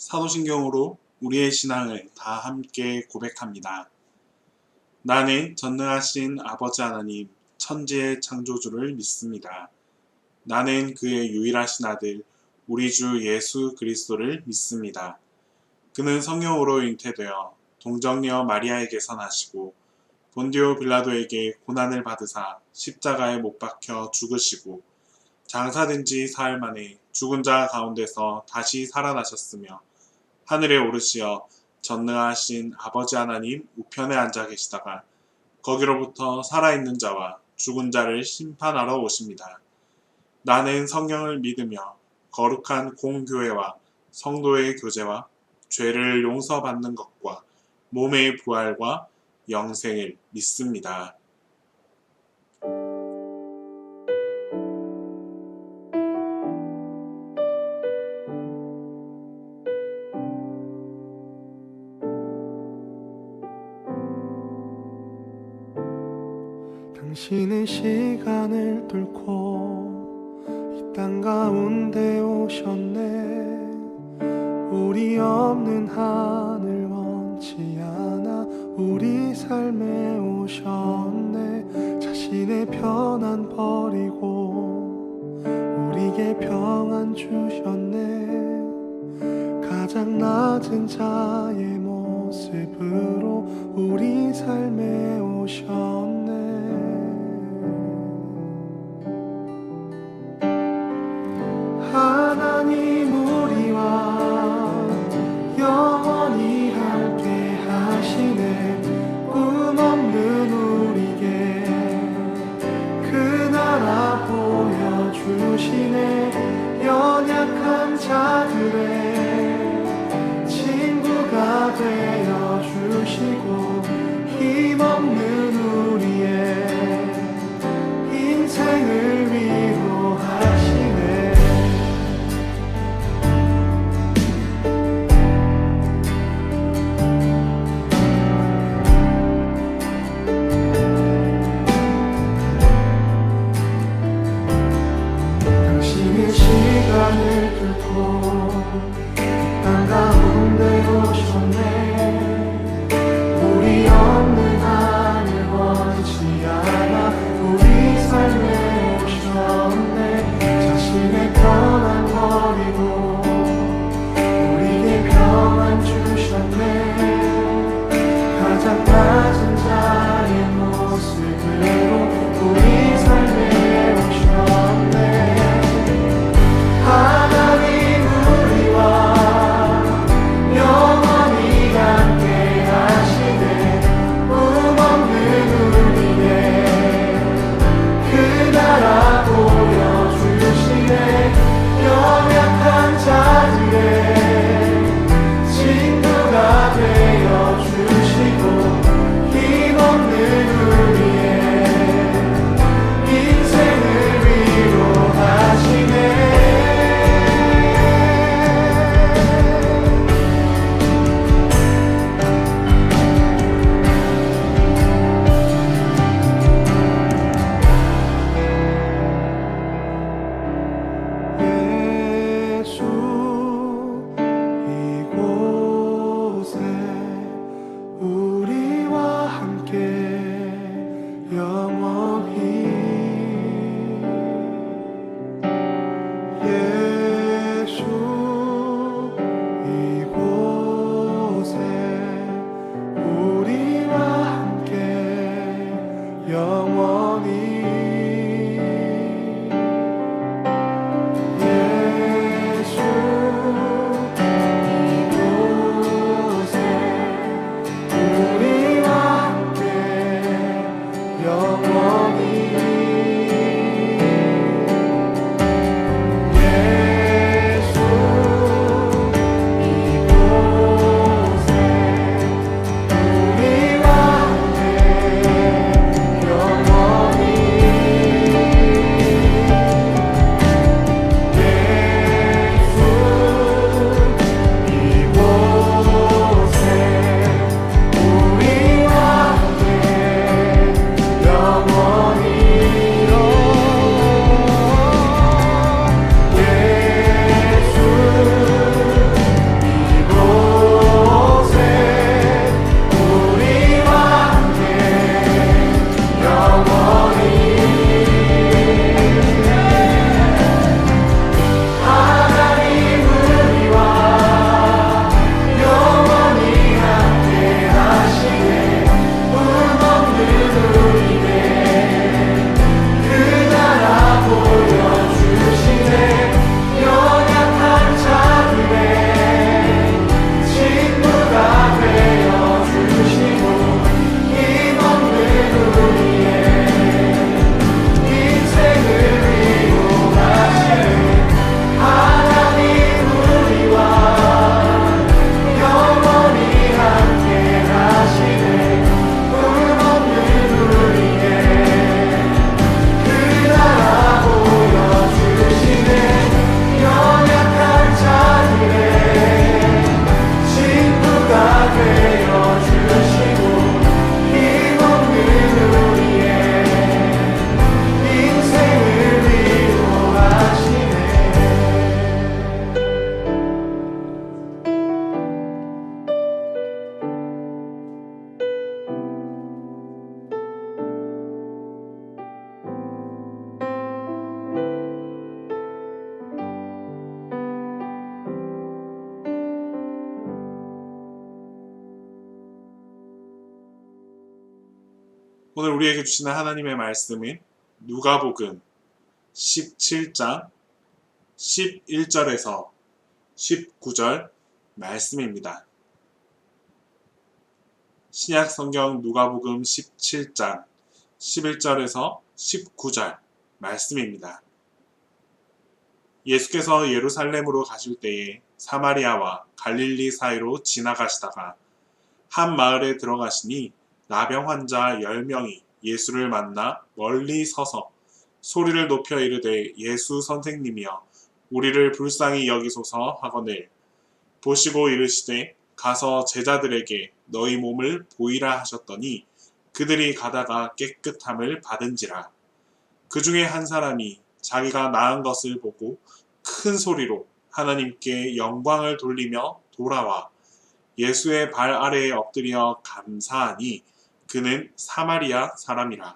사도신경으로 우리의 신앙을 다 함께 고백합니다. 나는 전능하신 아버지 하나님, 천지의 창조주를 믿습니다. 나는 그의 유일하신 아들, 우리 주 예수 그리스도를 믿습니다. 그는 성령으로 잉태되어 동정녀 마리아에게서 나시고 본디오 빌라도에게 고난을 받으사 십자가에 못 박혀 죽으시고 장사된 지 사흘 만에 죽은 자 가운데서 다시 살아나셨으며 하늘에 오르시어 전능하신 아버지 하나님 우편에 앉아 계시다가 거기로부터 살아있는 자와 죽은 자를 심판하러 오십니다. 나는 성령을 믿으며 거룩한 공교회와 성도의 교제와 죄를 용서받는 것과 몸의 부활과 영생을 믿습니다. 당신의 시간을 뚫고 이 땅 가운데 오셨네. 우리 없는 하늘 원치 않아 우리 삶에 오셨네. 자신의 편안 버리고 우리에게 평안 주셨네. 가장 낮은 자의 모습으로 우리 삶에 오셨네. 하나님 우리와 영원히 함께 하시네. 꿈 없는 우리에게 그 나라 보여주시네. 연약한 자들의 친구가 되어주시고 힘없는 우리의 인생을 위로하시네. 시간을 뚫고 땅 가운데 오셨네. 우리 없는 하늘 원치 않아 우리 삶에 오셨네. 자신의 편안 버리고 우리에게 평안 주셨네. 가장 낮은 자의 모습으로 우리 삶에 오셨네. 하나님 우리와 영원히 오늘 우리에게 주시는 하나님의 말씀은 누가복음 17장 11절에서 19절 말씀입니다. 신약 성경 누가복음 17장 11절에서 19절 말씀입니다. 예수께서 예루살렘으로 가실 때에 사마리아와 갈릴리 사이로 지나가시다가 한 마을에 들어가시니 나병 환자 10명이 예수를 만나 멀리 서서 소리를 높여 이르되 예수 선생님이여 우리를 불쌍히 여기소서 하거늘 보시고 이르시되 가서 제자들에게 너희 몸을 보이라 하셨더니 그들이 가다가 깨끗함을 받은지라. 그 중에 한 사람이 자기가 나은 것을 보고 큰 소리로 하나님께 영광을 돌리며 돌아와 예수의 발 아래에 엎드려 감사하니 그는 사마리아 사람이라.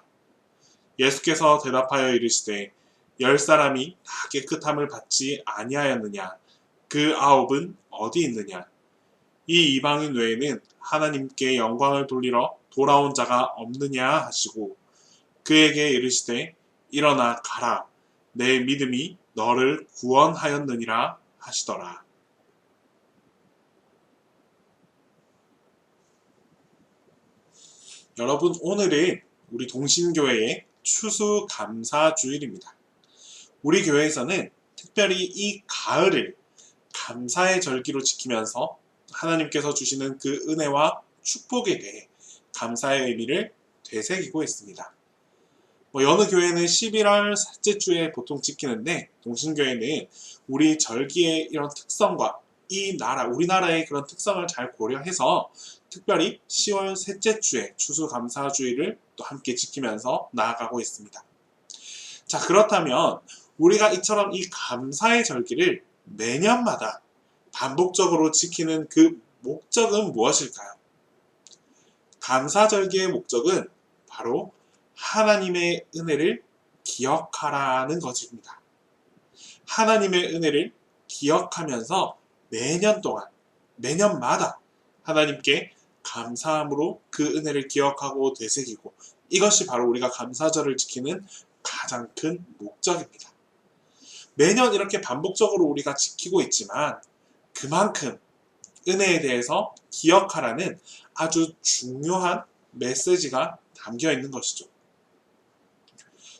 예수께서 대답하여 이르시되 10사람이 다 깨끗함을 받지 아니하였느냐? 그 9은 어디 있느냐? 이 이방인 외에는 하나님께 영광을 돌리러 돌아온 자가 없느냐 하시고 그에게 이르시되 일어나 가라 내 믿음이 너를 구원하였느니라 하시더라. 여러분, 오늘은 우리 동신교회의 추수감사주일입니다. 우리 교회에서는 특별히 이 가을을 감사의 절기로 지키면서 하나님께서 주시는 그 은혜와 축복에 대해 감사의 의미를 되새기고 있습니다. 여느 교회는 11월 셋째 주에 보통 지키는데 동신교회는 우리 절기의 이런 특성과 이 나라, 우리나라의 그런 특성을 잘 고려해서 특별히 10월 셋째 주에 추수감사주일을 또 함께 지키면서 나아가고 있습니다. 자, 그렇다면 우리가 이처럼 이 감사의 절기를 매년마다 반복적으로 지키는 그 목적은 무엇일까요? 감사절기의 목적은 바로 하나님의 은혜를 기억하라는 것입니다. 하나님의 은혜를 기억하면서 매년 동안, 매년마다 하나님께 감사함으로 그 은혜를 기억하고 되새기고 이것이 바로 우리가 감사절을 지키는 가장 큰 목적입니다. 매년 이렇게 반복적으로 우리가 지키고 있지만 그만큼 은혜에 대해서 기억하라는 아주 중요한 메시지가 담겨 있는 것이죠.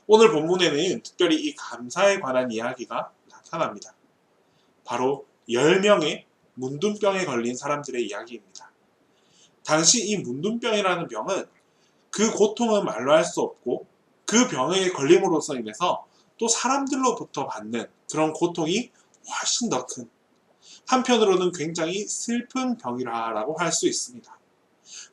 오늘 본문에는 특별히 이 감사에 관한 이야기가 나타납니다. 바로 10명의 문둥병에 걸린 사람들의 이야기입니다. 당시 이 문둥병이라는 병은 그 고통은 말로 할 수 없고 그 병에 걸림으로써 인해서 또 사람들로부터 받는 그런 고통이 훨씬 더 큰, 한편으로는 굉장히 슬픈 병이라고 할 수 있습니다.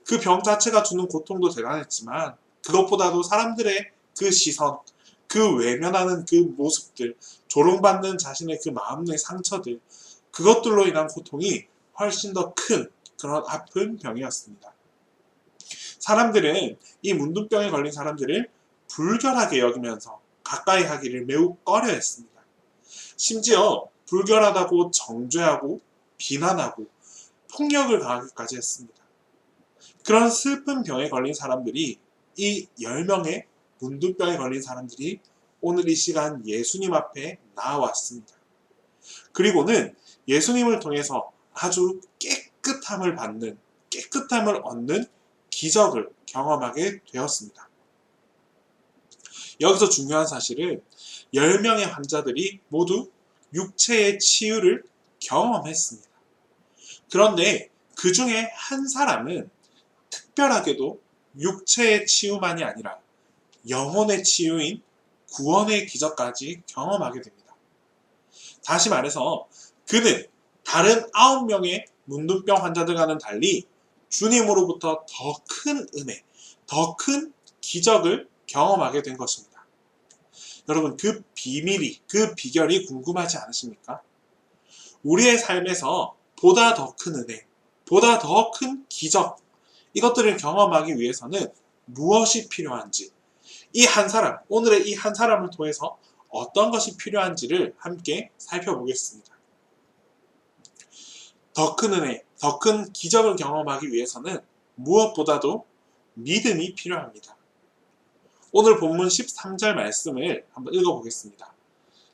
그 병 자체가 주는 고통도 대단했지만 그것보다도 사람들의 그 시선, 그 외면하는 그 모습들, 조롱받는 자신의 그 마음의 상처들, 그것들로 인한 고통이 훨씬 더 큰 그런 아픈 병이었습니다. 사람들은 이 문둥병에 걸린 사람들을 불결하게 여기면서 가까이 하기를 매우 꺼려했습니다. 심지어 불결하다고 정죄하고 비난하고 폭력을 가하기까지 했습니다. 그런 슬픈 병에 걸린 사람들이, 이 10명의 문둥병에 걸린 사람들이 오늘 이 시간 예수님 앞에 나아왔습니다. 그리고는 예수님을 통해서 아주 깨끗함을 받는, 깨끗함을 얻는 기적을 경험하게 되었습니다. 여기서 중요한 사실은 10명의 환자들이 모두 육체의 치유를 경험했습니다. 그런데 그 중에 한 사람은 특별하게도 육체의 치유만이 아니라 영혼의 치유인 구원의 기적까지 경험하게 됩니다. 다시 말해서 그는 다른 9명의 문둥병 환자들과는 달리 주님으로부터 더 큰 은혜, 더 큰 기적을 경험하게 된 것입니다. 여러분, 그 비밀이, 그 비결이 궁금하지 않으십니까? 우리의 삶에서 보다 더 큰 은혜, 보다 더 큰 기적, 이것들을 경험하기 위해서는 무엇이 필요한지, 이 한 사람, 오늘의 이 한 사람을 통해서 어떤 것이 필요한지를 함께 살펴보겠습니다. 더 큰 은혜, 더 큰 기적을 경험하기 위해서는 무엇보다도 믿음이 필요합니다. 오늘 본문 13절 말씀을 한번 읽어보겠습니다.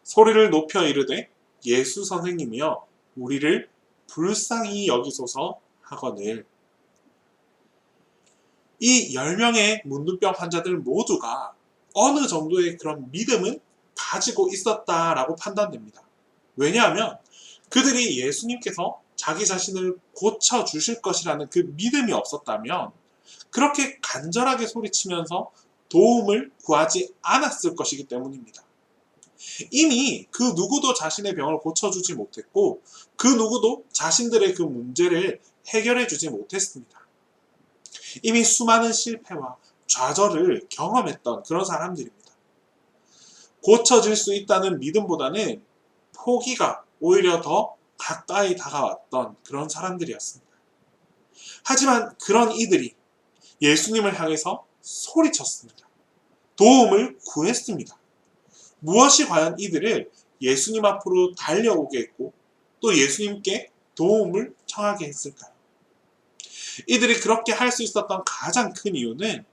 소리를 높여 이르되 예수 선생님이여 우리를 불쌍히 여기소서 하거늘. 이 10명의 문둥병 환자들 모두가 어느 정도의 그런 믿음은 가지고 있었다라고 판단됩니다. 왜냐하면 그들이 예수님께서 자기 자신을 고쳐주실 것이라는 그 믿음이 없었다면 그렇게 간절하게 소리치면서 도움을 구하지 않았을 것이기 때문입니다. 이미 그 누구도 자신의 병을 고쳐주지 못했고 그 누구도 자신들의 그 문제를 해결해주지 못했습니다. 이미 수많은 실패와 좌절을 경험했던 그런 사람들입니다. 고쳐질 수 있다는 믿음보다는 포기가 오히려 더 가까이 다가왔던 그런 사람들이었습니다. 하지만 그런 이들이 예수님을 향해서 소리쳤습니다. 도움을 구했습니다. 무엇이 과연 이들을 예수님 앞으로 달려오게 했고 또 예수님께 도움을 청하게 했을까요? 이들이 그렇게 할 수 있었던 가장 큰 이유는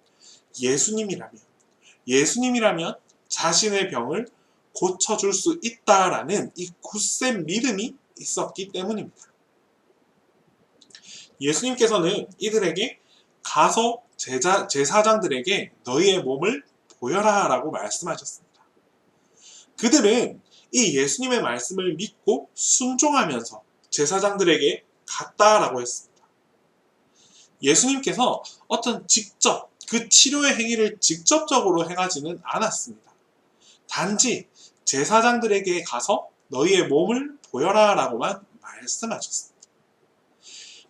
예수님이라면 자신의 병을 고쳐줄 수 있다라는 이 굳센 믿음이 있었기 때문입니다. 예수님께서는 이들에게 가서 제사장들에게 너희의 몸을 보여라 라고 말씀하셨습니다. 그들은 이 예수님의 말씀을 믿고 순종하면서 제사장들에게 갔다라고 했습니다. 예수님께서 어떤 직접 그 치료의 행위를 직접적으로 행하지는 않았습니다. 단지 제사장들에게 가서 너희의 몸을 보여라 라고만 말씀하셨습니다.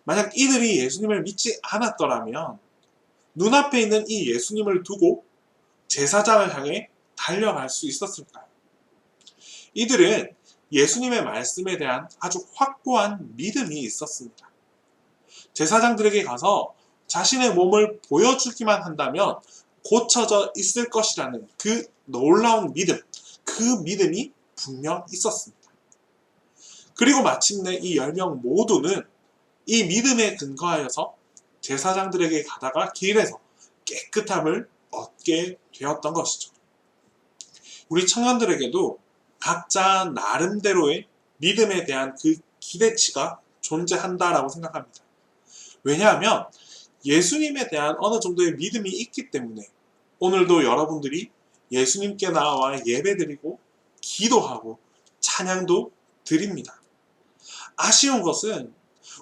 만약 이들이 예수님을 믿지 않았더라면 눈앞에 있는 이 예수님을 두고 제사장을 향해 달려갈 수 있었을까요? 이들은 예수님의 말씀에 대한 아주 확고한 믿음이 있었습니다. 제사장들에게 가서 자신의 몸을 보여주기만 한다면 고쳐져 있을 것이라는 그 놀라운 믿음, 그 믿음이 분명 있었습니다. 그리고 마침내 이 10명 모두는 이 믿음에 근거하여서 제사장들에게 가다가 길에서 깨끗함을 얻게 되었던 것이죠. 우리 청년들에게도 각자 나름대로의 믿음에 대한 그 기대치가 존재한다라고 생각합니다. 왜냐하면 예수님에 대한 어느 정도의 믿음이 있기 때문에 오늘도 여러분들이 예수님께 나와 예배드리고 기도하고 찬양도 드립니다. 아쉬운 것은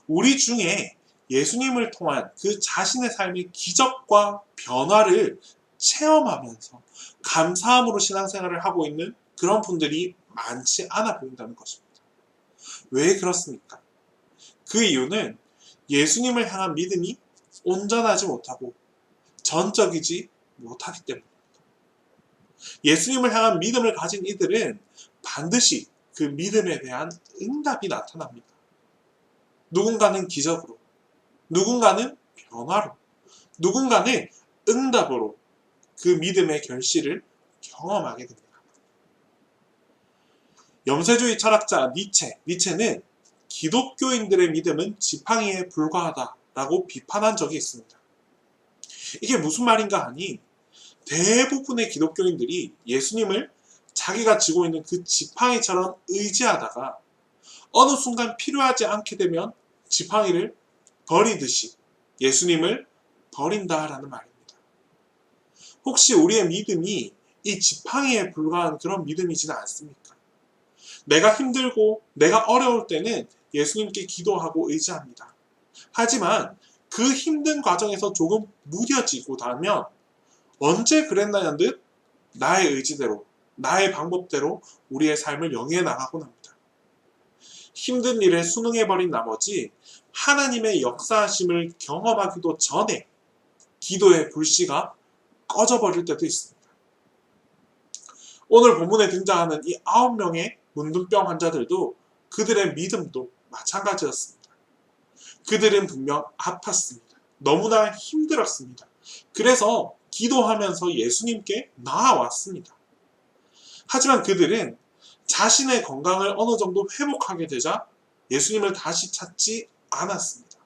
우리 중에 예수님을 통한 그 자신의 삶의 기적과 변화를 체험하면서 감사함으로 신앙생활을 하고 있는 그런 분들이 많지 않아 보인다는 것입니다. 왜 그렇습니까? 그 이유는 예수님을 향한 믿음이 온전하지 못하고 전적이지 못하기 때문입니다. 예수님을 향한 믿음을 가진 이들은 반드시 그 믿음에 대한 응답이 나타납니다. 누군가는 기적으로, 누군가는 변화로, 누군가는 응답으로 그 믿음의 결실을 경험하게 됩니다. 염세주의 철학자 니체는 기독교인들의 믿음은 지팡이에 불과하다라고 비판한 적이 있습니다. 이게 무슨 말인가 하니 대부분의 기독교인들이 예수님을 자기가 쥐고 있는 그 지팡이처럼 의지하다가 어느 순간 필요하지 않게 되면 지팡이를 버리듯이 예수님을 버린다라는 말입니다. 혹시 우리의 믿음이 이 지팡이에 불과한 그런 믿음이지는 않습니까? 내가 힘들고 내가 어려울 때는 예수님께 기도하고 의지합니다. 하지만 그 힘든 과정에서 조금 무뎌지고 나면 언제 그랬나는 듯 나의 의지대로, 나의 방법대로 우리의 삶을 영위해 나가곤 합니다. 힘든 일에 순응해버린 나머지 하나님의 역사하심을 경험하기도 전에 기도의 불씨가 꺼져버릴 때도 있습니다. 오늘 본문에 등장하는 이 9명의 문둥병 환자들도 그들의 믿음도 마찬가지였습니다. 그들은 분명 아팠습니다. 너무나 힘들었습니다. 그래서 기도하면서 예수님께 나아왔습니다. 하지만 그들은 자신의 건강을 어느 정도 회복하게 되자 예수님을 다시 찾지 않았습니다.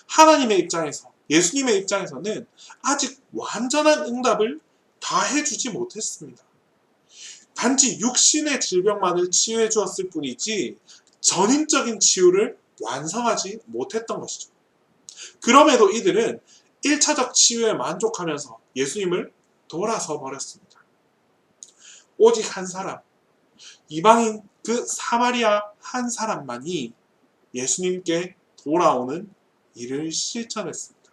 하나님의 입장에서, 예수님의 입장에서는 아직 완전한 응답을 다 해주지 못했습니다. 단지 육신의 질병만을 치유해 주었을 뿐이지 전인적인 치유를 완성하지 못했던 것이죠. 그럼에도 이들은 1차적 치유에 만족하면서 예수님을 돌아서 버렸습니다. 오직 한 사람, 이방인 그 사마리아 한 사람만이 예수님께 돌아오는 일을 실천했습니다.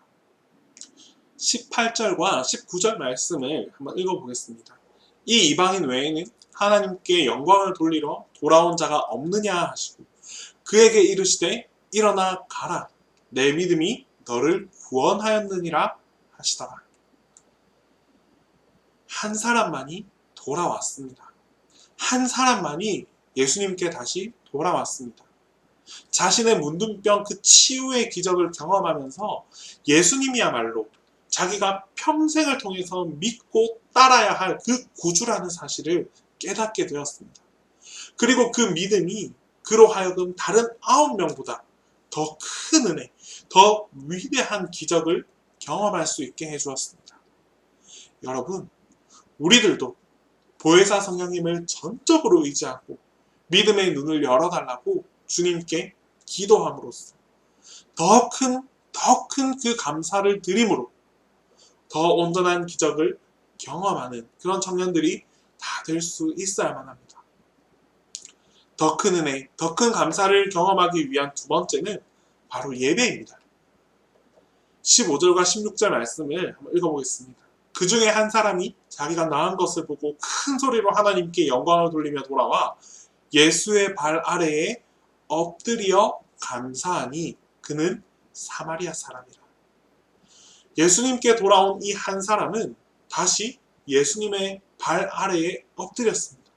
18절과 19절 말씀을 한번 읽어보겠습니다. 이 이방인 외에는 하나님께 영광을 돌리러 돌아온 자가 없느냐 하시고 그에게 이르시되 일어나 가라 내 믿음이 너를 구원하였느니라 하시더라. 한 사람만이 돌아왔습니다. 한 사람만이 예수님께 다시 돌아왔습니다. 자신의 문둥병 그 치유의 기적을 경험하면서 예수님이야말로 자기가 평생을 통해서 믿고 따라야 할 그 구주라는 사실을 깨닫게 되었습니다. 그리고 그 믿음이 그로 하여금 다른 9명보다 더 큰 은혜, 더 위대한 기적을 경험할 수 있게 해주었습니다. 여러분, 우리들도 보혜사 성령님을 전적으로 의지하고 믿음의 눈을 열어달라고 주님께 기도함으로써 더 큰 그 감사를 드림으로 더 온전한 기적을 경험하는 그런 청년들이 다 될 수 있어야만 합니다. 더 큰 은혜, 더 큰 감사를 경험하기 위한 두 번째는 바로 예배입니다. 15절과 16절 말씀을 한번 읽어보겠습니다. 그 중에 한 사람이 자기가 나은 것을 보고 큰 소리로 하나님께 영광을 돌리며 돌아와 예수의 발 아래에 엎드려 감사하니 그는 사마리아 사람이라. 예수님께 돌아온 이 한 사람은 다시 예수님의 발 아래에 엎드렸습니다.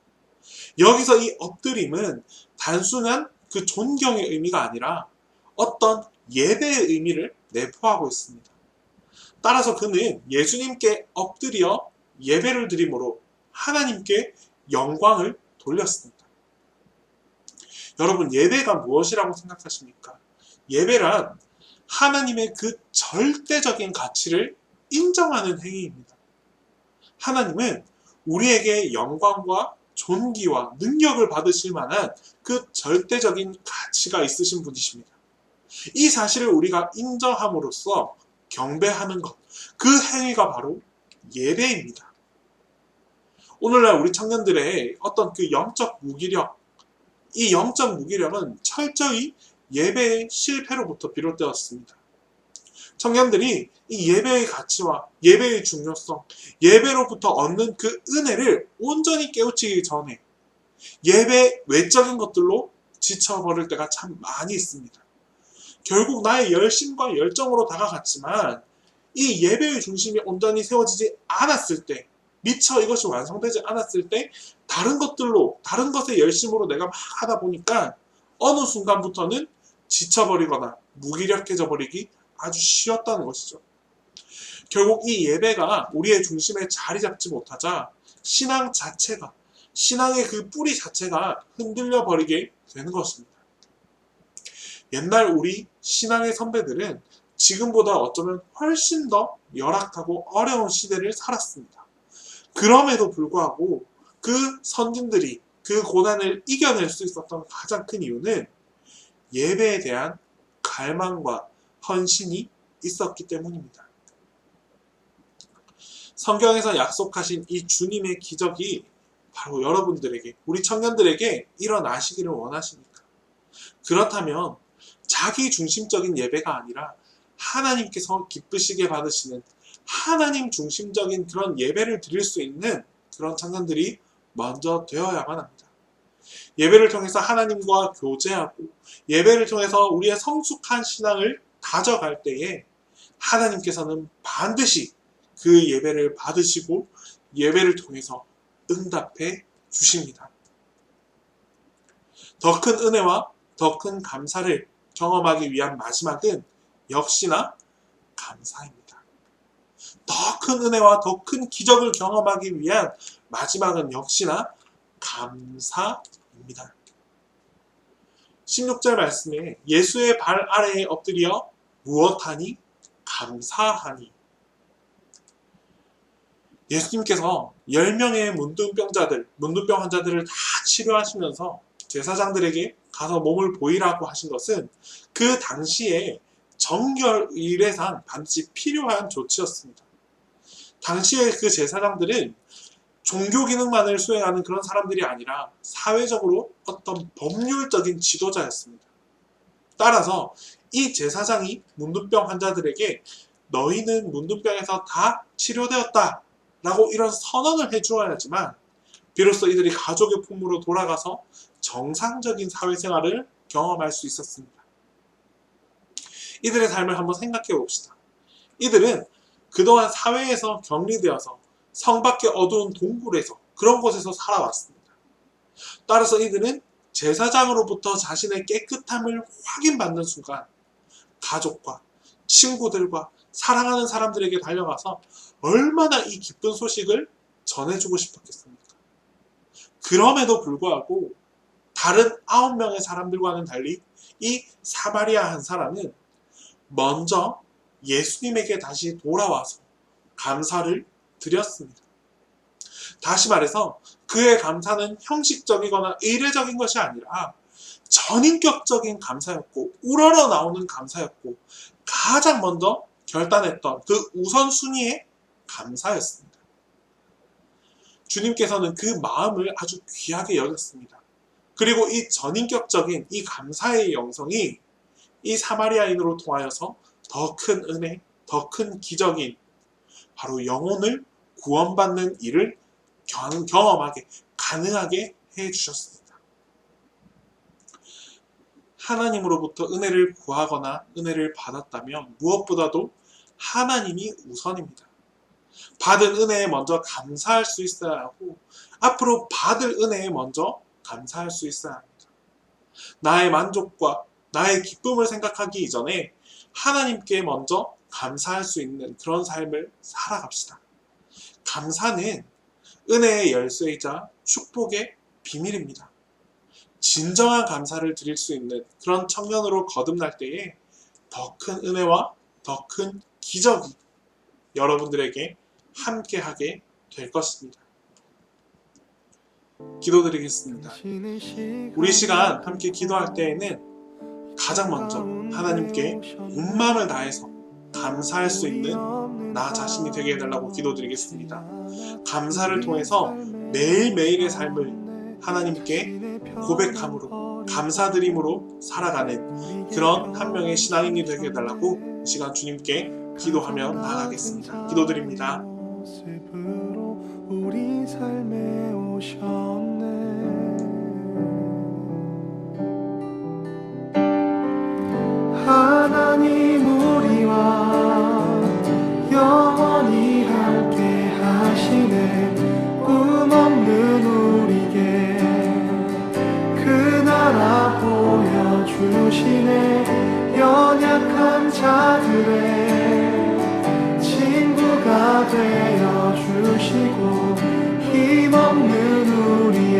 여기서 이 엎드림은 단순한 그 존경의 의미가 아니라 어떤 예배의 의미를 내포하고 있습니다. 따라서 그는 예수님께 엎드려 예배를 드림으로 하나님께 영광을 돌렸습니다. 여러분, 예배가 무엇이라고 생각하십니까? 예배란 하나님의 그 절대적인 가치를 인정하는 행위입니다. 하나님은 우리에게 영광과 존귀와 능력을 받으실 만한 그 절대적인 가치가 있으신 분이십니다. 이 사실을 우리가 인정함으로써 경배하는 것, 그 행위가 바로 예배입니다. 오늘날 우리 청년들의 어떤 그 영적 무기력, 이 영적 무기력은 철저히 예배의 실패로부터 비롯되었습니다. 청년들이 이 예배의 가치와 예배의 중요성, 예배로부터 얻는 그 은혜를 온전히 깨우치기 전에 예배 외적인 것들로 지쳐버릴 때가 참 많이 있습니다. 결국 나의 열심과 열정으로 다가갔지만 이 예배의 중심이 온전히 세워지지 않았을 때, 미처 이것이 완성되지 않았을 때 다른 것들로, 다른 것의 열심으로 내가 막 하다 보니까 어느 순간부터는 지쳐버리거나 무기력해져 버리기 아주 쉬웠다는 것이죠. 결국 이 예배가 우리의 중심에 자리 잡지 못하자 신앙 자체가, 신앙의 그 뿌리 자체가 흔들려 버리게 되는 것입니다. 옛날 우리 신앙의 선배들은 지금보다 어쩌면 훨씬 더 열악하고 어려운 시대를 살았습니다. 그럼에도 불구하고 그 선진들이 그 고난을 이겨낼 수 있었던 가장 큰 이유는 예배에 대한 갈망과 헌신이 있었기 때문입니다. 성경에서 약속하신 이 주님의 기적이 바로 여러분들에게, 우리 청년들에게 일어나시기를 원하십니까? 그렇다면 자기 중심적인 예배가 아니라 하나님께서 기쁘시게 받으시는 하나님 중심적인 그런 예배를 드릴 수 있는 그런 청년들이 먼저 되어야만 합니다. 예배를 통해서 하나님과 교제하고 예배를 통해서 우리의 성숙한 신앙을 다져갈 때에 하나님께서는 반드시 그 예배를 받으시고 예배를 통해서 응답해 주십니다. 더 큰 은혜와 더 큰 감사를 경험하기 위한 마지막은 역시나 감사입니다. 더 큰 은혜와 더 큰 기적을 경험하기 위한 마지막은 역시나 감사입니다. 16절 말씀에 예수의 발 아래에 엎드려 무엇하니? 감사하니. 예수님께서 10명의 문둥병 환자들을 다 치료하시면서 제사장들에게 가서 몸을 보이라고 하신 것은 그 당시에 정결 의례상 반드시 필요한 조치였습니다. 당시에 그 제사장들은 종교 기능만을 수행하는 그런 사람들이 아니라 사회적으로 어떤 법률적인 지도자였습니다. 따라서 이 제사장이 문둥병 환자들에게 너희는 문둥병에서 다 치료되었다 라고 이런 선언을 해주어야지만 비로소 이들이 가족의 품으로 돌아가서 정상적인 사회생활을 경험할 수 있었습니다. 이들의 삶을 한번 생각해 봅시다. 이들은 그동안 사회에서 격리되어서 성 밖의 어두운 동굴에서 그런 곳에서 살아왔습니다. 따라서 이들은 제사장으로부터 자신의 깨끗함을 확인받는 순간 가족과 친구들과 사랑하는 사람들에게 달려가서 얼마나 이 기쁜 소식을 전해주고 싶었겠습니까? 그럼에도 불구하고 다른 9명의 사람들과는 달리 이 사마리아 한 사람은 먼저 예수님에게 다시 돌아와서 감사를 드렸습니다. 다시 말해서 그의 감사는 형식적이거나 의례적인 것이 아니라 전인격적인 감사였고 우러러 나오는 감사였고 가장 먼저 결단했던 그 우선순위의 감사였습니다. 주님께서는 그 마음을 아주 귀하게 여겼습니다. 그리고 이 전인격적인 이 감사의 영성이 이 사마리아인으로 통하여서 더 큰 은혜, 더 큰 기적인 바로 영혼을 구원받는 일을 경험하게, 가능하게 해주셨습니다. 하나님으로부터 은혜를 구하거나 은혜를 받았다면 무엇보다도 하나님이 우선입니다. 받은 은혜에 먼저 감사할 수 있어야 하고 앞으로 받을 은혜에 먼저 감사할 수 있어야 합니다. 나의 만족과 나의 기쁨을 생각하기 이전에 하나님께 먼저 감사할 수 있는 그런 삶을 살아갑시다. 감사는 은혜의 열쇠이자 축복의 비밀입니다. 진정한 감사를 드릴 수 있는 그런 청년으로 거듭날 때에 더 큰 은혜와 더 큰 기적이 여러분들에게 함께하게 될 것입니다. 기도드리겠습니다. 우리 시간 함께 기도할 때에는 가장 먼저 하나님께 온 마음을 다해서 감사할 수 있는 나 자신이 되게 해달라고 기도드리겠습니다. 감사를 통해서 매일매일의 삶을 하나님께 고백함으로 감사드림으로 살아가는 그런 한 명의 신앙인이 되게 해달라고 이 시간 주님께 기도하며 나아가겠습니다. 기도드립니다. 우리 삶에 오셨네. 하나님 우리와 영원히 함께 하시네. 꿈 없는 우리에게 그 나라 보여주시네. 연약한 자들의 친구가 되어주시고 힘없는 우리의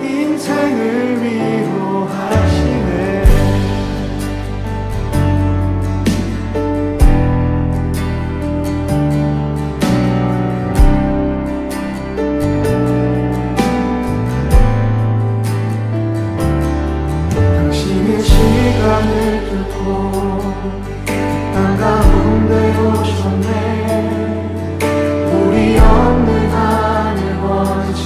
인생을 위로하시네. 당신의 시간을 뚫고 땅 가운데 오셨네. 우리 없는 하늘 원치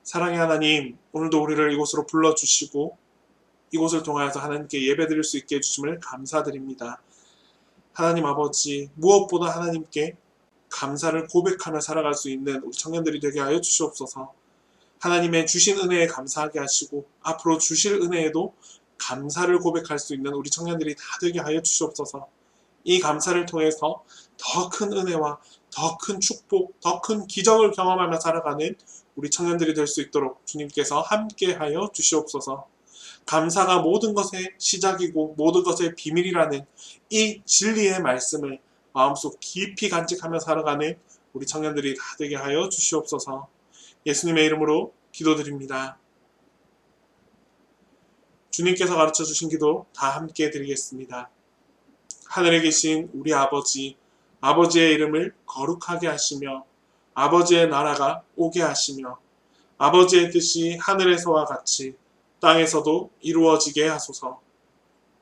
사랑의 하나님, 오늘도 우리를 이곳으로 불러주시고 이곳을 통하여서 하나님께 예배드릴 수 있게 해주심을 감사드립니다. 하나님 아버지, 무엇보다 하나님께 감사를 고백하며 살아갈 수 있는 우리 청년들이 되게 하여 주시옵소서. 하나님의 주신 은혜에 감사하게 하시고 앞으로 주실 은혜에도 감사를 고백할 수 있는 우리 청년들이 다 되게 하여 주시옵소서. 이 감사를 통해서 더 큰 은혜와 더 큰 축복, 더 큰 기적을 경험하며 살아가는 우리 청년들이 될 수 있도록 주님께서 함께 하여 주시옵소서. 감사가 모든 것의 시작이고 모든 것의 비밀이라는 이 진리의 말씀을 마음속 깊이 간직하며 살아가는 우리 청년들이 다 되게 하여 주시옵소서. 예수님의 이름으로 기도드립니다. 주님께서 가르쳐 주신 기도 다 함께 드리겠습니다. 하늘에 계신 우리 아버지, 아버지의 이름을 거룩하게 하시며 아버지의 나라가 오게 하시며 아버지의 뜻이 하늘에서와 같이 땅에서도 이루어지게 하소서.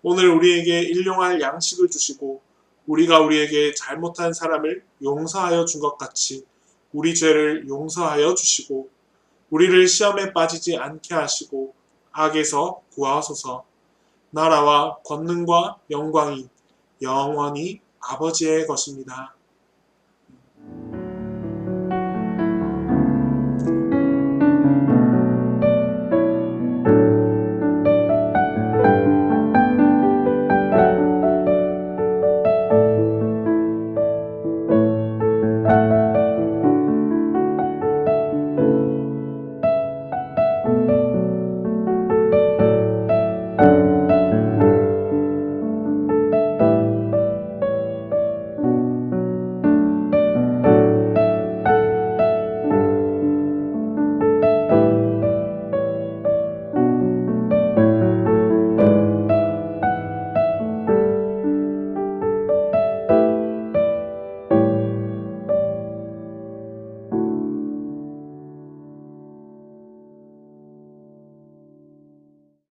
오늘 우리에게 일용할 양식을 주시고 우리가 우리에게 잘못한 사람을 용서하여 준 것 같이 우리 죄를 용서하여 주시고 우리를 시험에 빠지지 않게 하시고 악에서 구하소서. 나라와 권능과 영광이 영원히 아버지의 것입니다.